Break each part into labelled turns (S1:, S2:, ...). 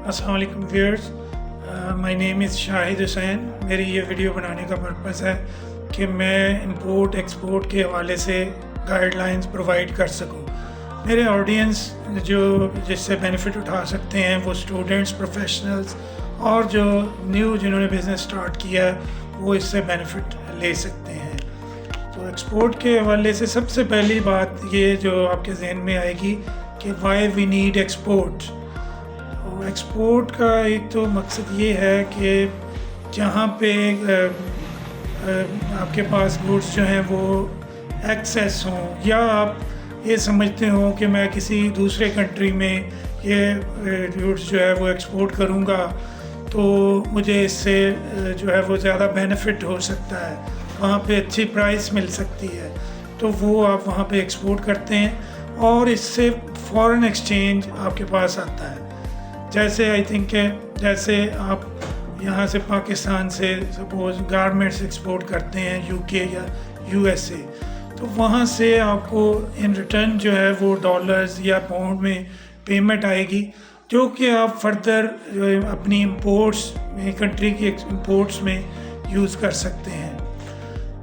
S1: अस्सलाम वालेकुम viewers, my name is Shahid Hussain. मेरी ये वीडियो बनाने का पर्पज़ है कि मैं इंपोर्ट एक्सपोर्ट के हवाले से गाइडलाइंस प्रोवाइड कर सकूं। मेरे ऑडियंस जो जिससे बेनिफिट उठा सकते हैं वो स्टूडेंट्स, प्रोफेशनल्स और जो न्यू जिन्होंने बिज़नेस स्टार्ट किया है वो इससे बेनिफिट ले सकते हैं। तो एक्सपोर्ट के हवाले से सबसे पहली बात ये जो आपके जहन में आएगी कि why we need export. Export का एक तो मकसद ये है कि जहाँ पे आपके पास गुड्स जो हैं वो एक्सेस हों, या आप ये समझते हो कि मैं किसी दूसरे कंट्री में ये गुड्स जो है वो एक्सपोर्ट करूँगा तो मुझे इससे जो है वो ज़्यादा बेनिफिट हो सकता है, वहाँ पे अच्छी प्राइस मिल सकती है, तो वो आप वहाँ पे एक्सपोर्ट करते हैं और इससे फॉरेन एक्सचेंज आपके पास आता है। जैसे आई थिंक जैसे आप यहाँ से पाकिस्तान से सपोज़ गारमेंट्स एक्सपोर्ट करते हैं यूके या यूएसए, तो वहाँ से आपको इन रिटर्न जो है वो डॉलर्स या पाउंड में पेमेंट आएगी, जो कि आप फर्दर अपनी इंपोर्ट्स में, कंट्री की इंपोर्ट्स में यूज़ कर सकते हैं।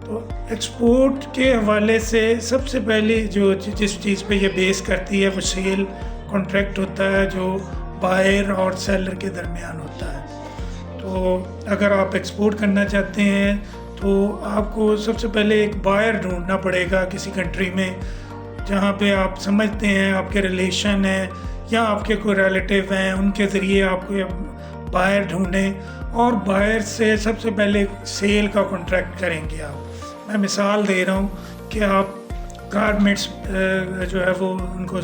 S1: तो एक्सपोर्ट के हवाले से सबसे पहले जिस चीज़ पे ये बेस करती है वो सेल कॉन्ट्रैक्ट होता है, जो बायर और सेलर के दरमियान होता है। तो अगर आप एक्सपोर्ट करना चाहते हैं तो आपको सबसे पहले एक बायर ढूंढना पड़ेगा किसी कंट्री में जहाँ पे आप समझते हैं आपके रिलेशन हैं या आपके कोई रिलेटिव हैं, उनके ज़रिए आपको बायर ढूंढें और बायर से सबसे पहले सेल का कॉन्ट्रैक्ट करेंगे आप। मैं मिसाल दे रहा हूँ कि आप गारमेंट्स जो है वो उनको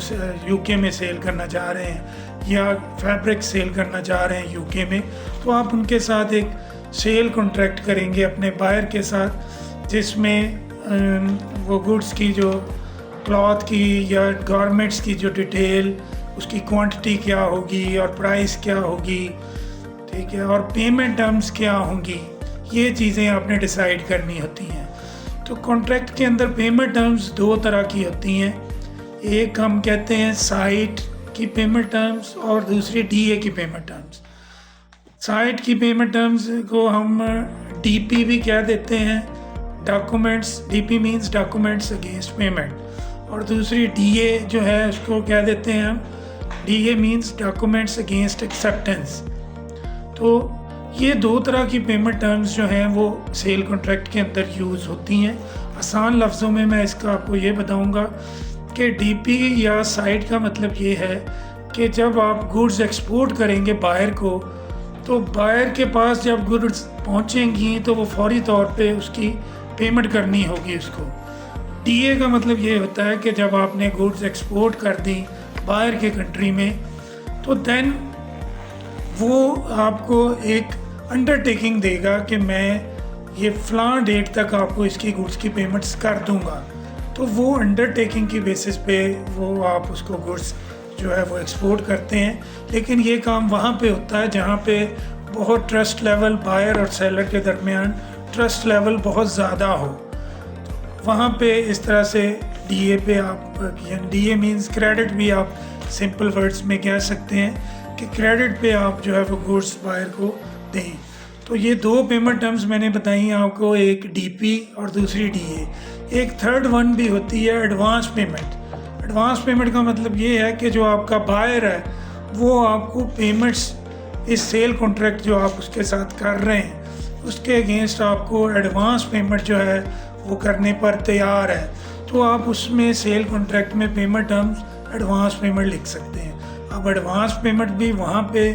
S1: यूके में सेल करना चाह रहे हैं या फैब्रिक सेल करना चाह रहे हैं यूके में, तो आप उनके साथ एक सेल कॉन्ट्रैक्ट करेंगे अपने बायर के साथ, जिसमें वो गुड्स की जो क्लॉथ की या गारमेंट्स की जो डिटेल, उसकी क्वांटिटी क्या होगी और प्राइस क्या होगी, ठीक है, और पेमेंट टर्म्स क्या होंगी, ये चीज़ें आपने डिसाइड करनी होती हैं। तो कॉन्ट्रैक्ट के अंदर पेमेंट टर्म्स दो तरह की होती हैं, एक हम कहते हैं साइट की पेमेंट टर्म्स और दूसरी डीए की पेमेंट टर्म्स। साइट की पेमेंट टर्म्स को हम डीपी भी कह देते हैं, documents, DP means documents against payment, और दूसरी डीए जो है उसको कह देते हैं हम, DA means documents against acceptance. तो ये दो तरह की पेमेंट टर्म्स जो हैं वो सेल कॉन्ट्रैक्ट के अंदर यूज़ होती हैं। आसान लफ्ज़ों में मैं इसका आपको ये बताऊंगा कि डीपी या साइट का मतलब ये है कि जब आप गुड्स एक्सपोर्ट करेंगे बायर को, तो बायर के पास जब गुड्स पहुंचेंगी तो वो फौरी तौर पे उसकी पेमेंट करनी होगी उसको। डीए का मतलब ये होता है कि जब आपने गुड्स एक्सपोर्ट कर दी बायर के कंट्री में, तो देन वो आपको एक अंडरटेकिंग देगा कि मैं ये फ़लाँ डेट तक आपको इसकी गुड्स की पेमेंट्स कर दूंगा। तो वो अंडरटेकिंग की बेसिस पे वो आप उसको गुड्स जो है वो एक्सपोर्ट करते हैं, लेकिन ये काम वहाँ पे होता है जहाँ पे बहुत ट्रस्ट लेवल बायर और सेलर के दरमियान ट्रस्ट लेवल बहुत ज़्यादा हो। वहाँ पे इस तरह से डीए पे आप, डीए मींस क्रेडिट भी आप सिंपल वर्ड्स में कह सकते हैं कि क्रेडिट पे आप जो है वो गुड्स बायर को दें। तो ये दो पेमेंट टर्म्स मैंने बताई आपको, एक डीपी और दूसरी डीए। एक थर्ड वन भी होती है एडवांस पेमेंट। एडवांस पेमेंट का मतलब ये है कि जो आपका बायर है वो आपको पेमेंट्स, इस सेल कॉन्ट्रैक्ट जो आप उसके साथ कर रहे हैं उसके अगेंस्ट आपको एडवांस पेमेंट जो है वो करने पर तैयार है, तो आप उसमें सेल कॉन्ट्रैक्ट में पेमेंट टर्म्स एडवांस पेमेंट लिख सकते हैं। अब एडवांस पेमेंट भी वहाँ पे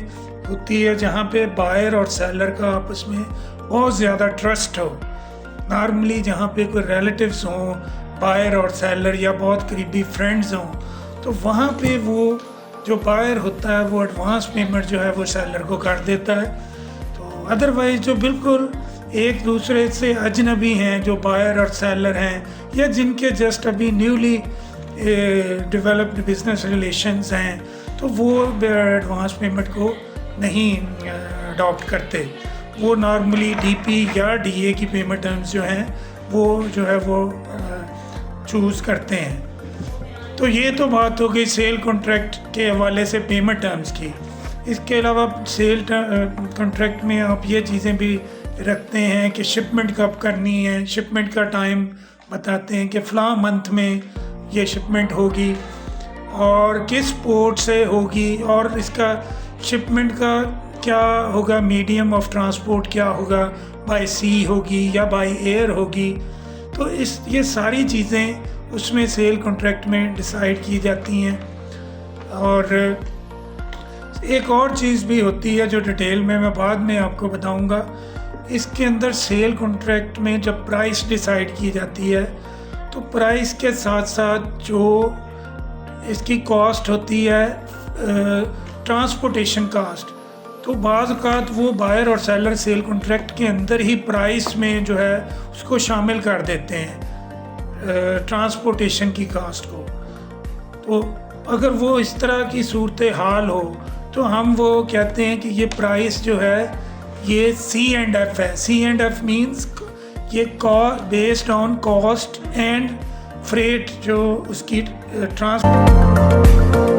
S1: होती है जहाँ पे बायर और सेलर का आपस में बहुत ज़्यादा ट्रस्ट हो। नॉर्मली जहाँ पे कोई रिलेटिव्स हों, बायर और सेलर, या बहुत करीबी फ्रेंड्स हों, तो वहाँ पे वो जो बायर होता है वो एडवांस पेमेंट जो है वो सेलर को कर देता है। तो अदरवाइज़ जो बिल्कुल एक दूसरे से अजनबी हैं, जो बायर और सेलर हैं, या जिनके जस्ट अभी न्यूली डेवलप्ड बिजनेस रिलेशंस हैं, तो वो एडवांस पेमेंट को नहीं अडॉप्ट करते। वो नॉर्मली डीपी या डीए की पेमेंट टर्म्स जो हैं वो जो है वो चूज़ करते हैं। तो ये तो बात हो गई सेल कॉन्ट्रैक्ट के हवाले से पेमेंट टर्म्स की। इसके अलावा सेल कॉन्ट्रैक्ट में आप ये चीज़ें भी रखते हैं कि शिपमेंट कब करनी है, शिपमेंट का टाइम बताते हैं कि फ़लाँ मंथ में ये शिपमेंट होगी और किस पोर्ट से होगी, और इसका शिपमेंट का क्या होगा, मीडियम ऑफ ट्रांसपोर्ट क्या होगा, बाय सी होगी या बाय एयर होगी। तो ये सारी चीज़ें उसमें सेल कॉन्ट्रैक्ट में डिसाइड की जाती हैं। और एक और चीज़ भी होती है जो डिटेल में मैं बाद में आपको बताऊंगा। इसके अंदर सेल कॉन्ट्रैक्ट में जब प्राइस डिसाइड की जाती है तो प्राइस के साथ साथ जो इसकी कॉस्ट होती है, ट्रांसपोर्टेशन कास्ट, तो बाज़ औक़ात वो बायर और सेलर सेल कॉन्ट्रैक्ट के अंदर ही प्राइस में जो है उसको शामिल कर देते हैं ट्रांसपोर्टेशन की कास्ट को। तो अगर वो इस तरह की सूरत हाल हो तो हम वो कहते हैं कि ये प्राइस जो है ये C&F है। C&F मीन्स ये based on cost and freight जो उसकी ट्रांसपोर्ट